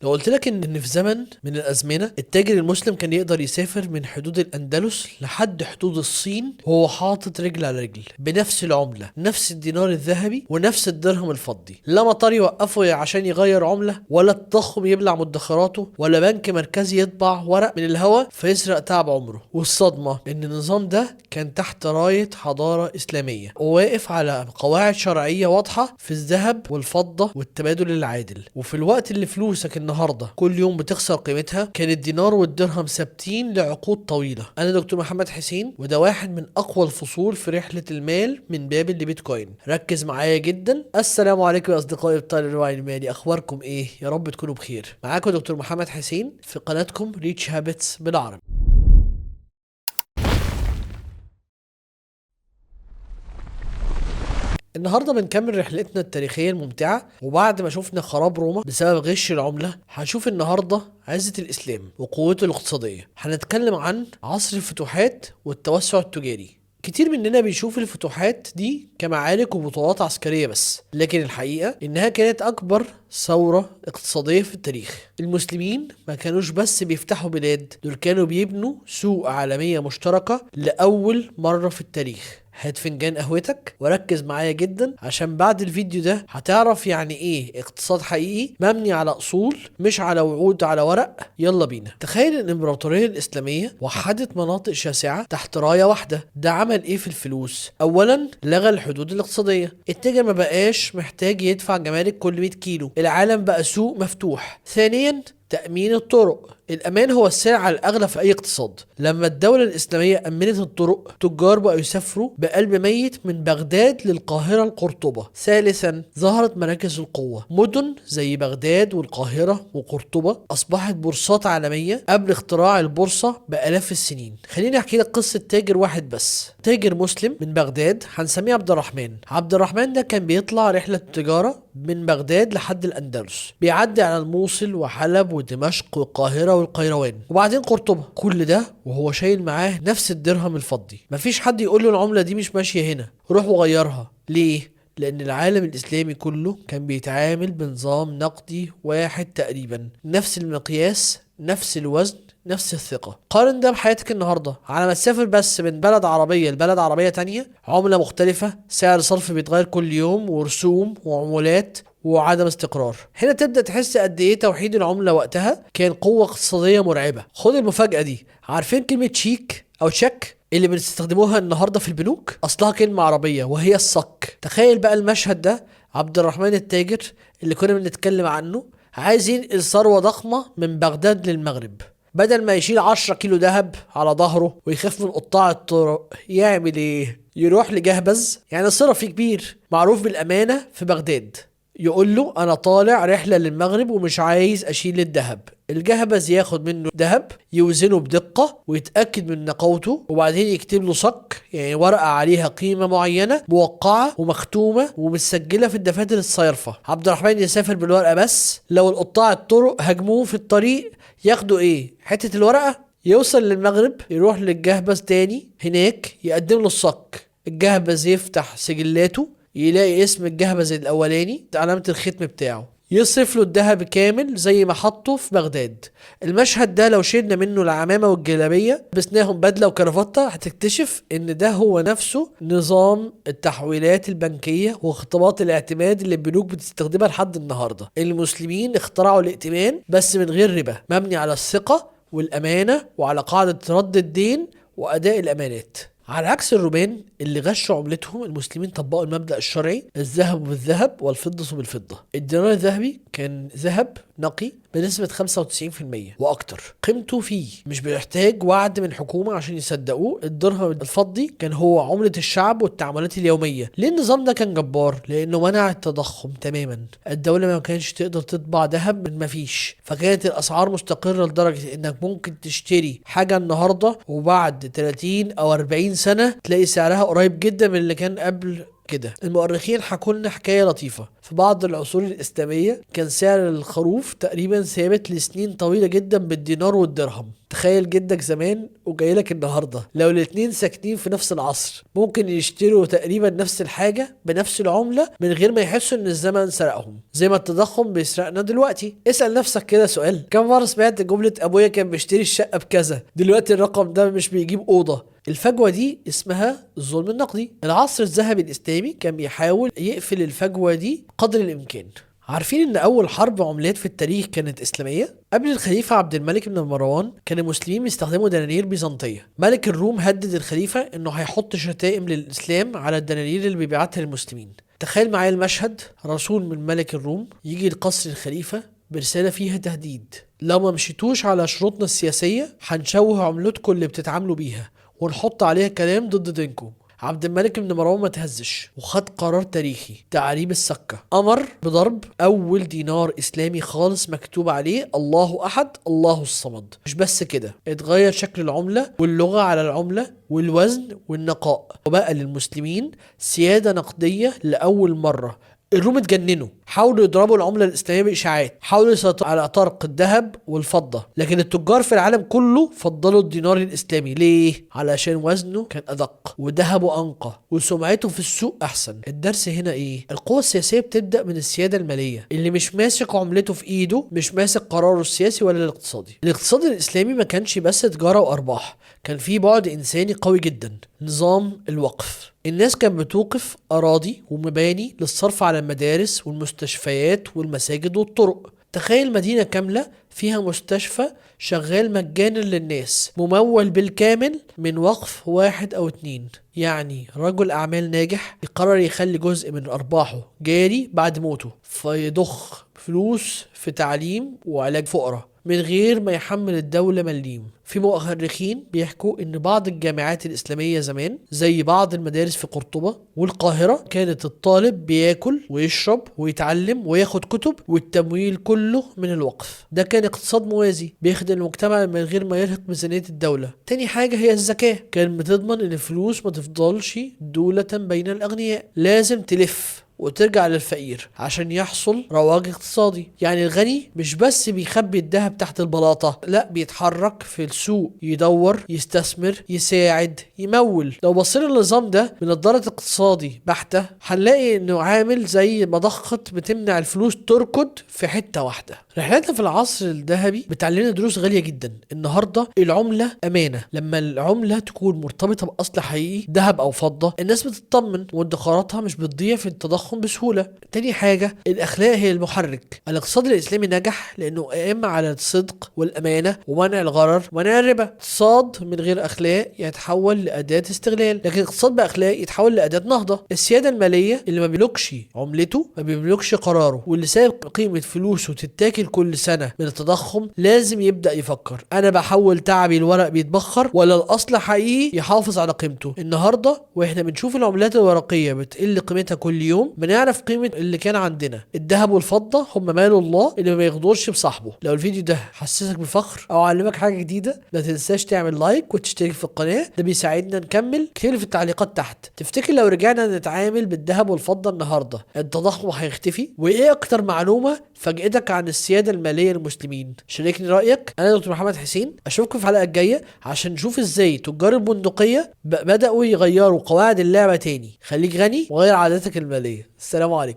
لو قلت لك ان في زمن من الازمنه التاجر المسلم كان يقدر يسافر من حدود الاندلس لحد حدود الصين وهو حاطط رجل على رجل بنفس العمله، نفس الدينار الذهبي ونفس الدرهم الفضي، لا مطار يوقفه عشان يغير عمله، ولا التضخم يبلع مدخراته، ولا بنك مركزي يطبع ورق من الهواء فيسرق تعب عمره. والصدمه ان النظام ده كان تحت رايه حضاره اسلاميه وواقف على قواعد شرعيه واضحه في الذهب والفضه والتبادل العادل. وفي الوقت اللي فلوسك النهارده كل يوم بتخسر قيمتها، كان الدينار والدرهم ثابتين لعقود طويله. انا دكتور محمد حسين، وده واحد من اقوى الفصول في رحله المال من بابل لبيتكوين. ركز معايا جدا. السلام عليكم يا اصدقائي ابطال الوعي المالي، اخباركم ايه؟ يا رب تكونوا بخير. معاكم دكتور محمد حسين في قناتكم ريتش هابتس بالعربي. النهارده بنكمل رحلتنا التاريخية الممتعة، وبعد ما شفنا خراب روما بسبب غش العملة هنشوف النهارده عزة الإسلام وقوته الاقتصادية. هنتكلم عن عصر الفتوحات والتوسع التجاري. كتير مننا بيشوف الفتوحات دي كمعارك وبطولات عسكرية بس، لكن الحقيقة إنها كانت أكبر ثورة اقتصادية في التاريخ. المسلمين ما كانوش بس بيفتحوا بلاد، دول كانوا بيبنوا سوق عالمية مشتركة لأول مرة في التاريخ. هات فنجان قهوتك وركز معايا جدا، عشان بعد الفيديو ده هتعرف يعني ايه اقتصاد حقيقي مبني على اصول مش على وعود على ورق. يلا بينا. تخيل ان الامبراطورية الاسلامية وحدت مناطق شاسعة تحت راية واحدة. ده عمل ايه في الفلوس؟ اولا لغى الحدود الاقتصادية، التاجر ما بقاش محتاج يدفع جمارك كل 100 كيلو، العالم بقى سوق مفتوح. ثانيا تأمين الطرق. الأمان هو السلعة الأغلى في أي اقتصاد. لما الدولة الإسلامية أمنت الطرق، تجار بقوا يسافروا بقلب ميت من بغداد للقاهرة القرطبة. ثالثا ظهرت مراكز القوة. مدن زي بغداد والقاهرة وقرطبة أصبحت بورصات عالمية قبل اختراع البورصة بآلاف السنين. خليني أحكي لك قصة تاجر واحد بس، تاجر مسلم من بغداد هنسميه عبد الرحمن. عبد الرحمن ده كان بيطلع رحلة تجارة من بغداد لحد الأندلس، بيعدي على الموصل وحلب ودمشق والقاهرة والقيروان وبعدين قرطبة. كل ده وهو شايل معاه نفس الدرهم الفضي. مفيش حد يقول له العملة دي مش ماشية هنا، روح وغيرها. ليه؟ لأن العالم الإسلامي كله كان بيتعامل بنظام نقدي واحد تقريبا، نفس المقياس، نفس الوزن، نفس الثقة. قارن ده بحياتك النهاردة. على ما تسافر بس من بلد عربية لبلد عربية تانية، عملة مختلفة، سعر صرف بيتغير كل يوم، ورسوم وعمولات وعدم استقرار. هنا تبدأ تحس قد ايه توحيد العملة وقتها كان قوة اقتصادية مرعبة. خد المفاجأة دي، عارفين كلمة شيك او تشيك اللي بنستخدموها النهارده في البنوك؟ اصلها كلمة عربية وهي الصك. تخيل بقى المشهد ده، عبد الرحمن التاجر اللي كنا بنتكلم عنه عايز ينقل ثروة ضخمة من بغداد للمغرب. بدل ما يشيل 10 كيلو ذهب على ظهره ويخاف من قطاع الطرق، يعمل ايه؟ يروح لجهبذ، يعني صرفي كبير معروف بالامانة في بغداد، يقول له انا طالع رحلة للمغرب ومش عايز اشيل الذهب. الجهبذ ياخد منه ذهب، يوزنه بدقة ويتأكد من نقاوته، وبعدين يكتب له صك، يعني ورقة عليها قيمة معينة موقعة ومختومة ومتسجلة في الدفاتر الصيرفة. عبد الرحمن يسافر بالورقة بس. لو القطاع الطرق هاجموه في الطريق، ياخدوا ايه؟ حتة الورقة. يوصل للمغرب، يروح للجهبذ تاني هناك يقدم له الصك. الجهبذ يفتح سجلاته، يلاقي اسم الجهبذ الاولاني، علامة الختم بتاعه، يصرف له الذهب كامل زي ما حطه في بغداد. المشهد ده لو شلنا منه العمامة والجلابية لبسناهم بدلة وكرافتة، هتكتشف ان ده هو نفسه نظام التحويلات البنكية واختباط الاعتماد اللي البنوك بتستخدمها لحد النهاردة. المسلمين اخترعوا الائتمان بس من غير ربا، مبني على الثقة والأمانة وعلى قاعدة رد الدين وأداء الأمانات. على عكس الرومان اللي غشوا عملتهم، المسلمين طبقوا المبدأ الشرعي، الذهب بالذهب والفضة بالفضة. الدينار الذهبي كان ذهب نقي بنسبة 95% وأكتر، قيمته فيه مش بيحتاج وعد من حكومة عشان يصدقوه. الدرهم الفضي كان هو عملة الشعب والتعاملات اليومية. ليه النظام ده كان جبار؟ لأنه منع التضخم تماما. الدولة ما كانش تقدر تطبع ذهب من مفيش، فكانت الأسعار مستقرة لدرجة إنك ممكن تشتري حاجة النهاردة وبعد 30 أو 40 سنة تلاقي سعرها قريب جدا من اللي كان قبل كده. المؤرخين حكوا لنا حكايه لطيفه. في بعض العصور الاسلاميه كان سعر الخروف تقريبا ثابت لسنين طويله جدا بالدينار والدرهم. تخيل جدك زمان وجايلك النهارده، لو الاتنين ساكنين في نفس العصر ممكن يشتروا تقريبا نفس الحاجه بنفس العمله من غير ما يحسوا ان الزمن سرقهم، زي ما التضخم بيسرقنا دلوقتي. اسال نفسك كده سؤال، كم مره سمعت جمله ابويا كان بيشتري الشقه بكذا، دلوقتي الرقم ده مش بيجيب اوضه؟ الفجوة دي اسمها الظلم النقدي. العصر الذهبي الإسلامي كان بيحاول يقفل الفجوة دي قدر الإمكان. عارفين ان اول حرب عملات في التاريخ كانت اسلاميه؟ قبل الخليفه عبد الملك بن مروان كان المسلمين بيستخدموا دنانير بيزنطيه. ملك الروم هدد الخليفه انه هيحط شتائم للاسلام على الدنانير اللي بيبيعتها للمسلمين. تخيل معايا المشهد، رسول من ملك الروم يجي لقصر الخليفه برساله فيها تهديد: لو ما مشيتوش على شروطنا السياسيه هنشوه عملتكم اللي بتتعاملوا بيها ونحط عليها كلام ضد دينكم. عبد الملك بن مروان ما تهزش وخد قرار تاريخي، تعريب السكة. أمر بضرب أول دينار إسلامي خالص مكتوب عليه الله أحد الله الصمد. مش بس كده، اتغير شكل العملة واللغة على العملة والوزن والنقاء، وبقى للمسلمين سيادة نقدية لأول مرة. الروم اتجننوا، حاولوا يضربوا العملة الإسلامية بإشاعات، حاولوا يسيطروا على طرق الذهب والفضة، لكن التجار في العالم كله فضلوا الدينار الإسلامي. ليه؟ علشان وزنه كان أدق وذهبه أنقى وسمعته في السوق أحسن. الدرس هنا إيه؟ القوة السياسية بتبدأ من السيادة المالية. اللي مش ماسك عملته في إيده مش ماسك قراره السياسي ولا الاقتصادي. الاقتصاد الإسلامي ما كانش بس تجارة وأرباح، كان فيه بعد إنساني قوي جدا. نظام الوقف، الناس كانت بتوقف أراضي ومباني للصرف على المدارس والمستشفيات والمساجد والطرق. تخيل مدينة كاملة فيها مستشفى شغال مجانا للناس، ممول بالكامل من وقف واحد أو اتنين. يعني رجل أعمال ناجح يقرر يخلي جزء من أرباحه جاري بعد موته، فيضخ فلوس في تعليم وعلاج فقراء من غير ما يحمل الدولة مليم. في مؤرخين بيحكوا ان بعض الجامعات الاسلامية زمان زي بعض المدارس في قرطبة والقاهرة كانت الطالب بياكل ويشرب ويتعلم وياخد كتب والتمويل كله من الوقف. ده كان اقتصاد موازي بيخدم المجتمع من غير ما يرهق ميزانية الدولة. تاني حاجة هي الزكاة، كان بتضمن ان الفلوس ما تفضلش دولة بين الاغنياء، لازم تلف وترجع للفقير عشان يحصل رواج اقتصادي. يعني الغني مش بس بيخبي الذهب تحت البلاطة، لا بيتحرك في السوق، يدور، يستثمر، يساعد، يمول. لو بصينا للنظام ده بنظارة اقتصادي بحتة هنلاقي انه عامل زي مضخة بتمنع الفلوس تركض في حتة واحدة. رحلتنا في العصر الذهبي بتعلمنا دروس غالية جدا. النهاردة العملة أمانة، لما العملة تكون مرتبطة بأصل حقيقي ذهب أو فضة الناس بتطمن وادخاراتها مش بتضيع في التضخم بسهولة. تاني حاجة الأخلاق هي المحرك. الاقتصاد الإسلامي نجح لأنه قام على الصدق والأمانة ومنع الغرر ومنع الربا. اقتصاد من غير أخلاق يتحول لأداة استغلال، لكن اقتصاد بأخلاق يتحول لأداة نهضة. السيادة المالية اللي ما بيملكش عملته ما بيملكش قراره، واللي ساب قيمة فلوسه تتاكل كل سنة من التضخم لازم يبدأ يفكر: أنا بحول تعبي الورق بيتبخر ولا الأصل حقيقي يحافظ على قيمته؟ النهاردة وإحنا بنشوف العملات الورقية بتقل قيمتها كل يوم بنعرف قيمة اللي كان عندنا. الذهب والفضة هم مال الله اللي ما يغدرش بصاحبه. لو الفيديو ده حسسك بفخر أو علمك حاجة جديدة ما تنساش تعمل لايك وتشترك في القناة، ده بيساعدنا نكمل. اكتب في التعليقات تحت تفتكر لو رجعنا نتعامل بالذهب والفضة النهاردة التضخم هيختفي؟ وإيه أكتر معلومة فاجأتك عن السيادة المالية للمسلمين؟ شاركني رأيك. أنا دكتور محمد حسين، أشوفكم في الحلقة الجاية عشان نشوف إزاي تجار البندقية بدأوا يغيروا قواعد اللعبة تاني. خليك غني وغير عاداتك المالية. السلام عليكم.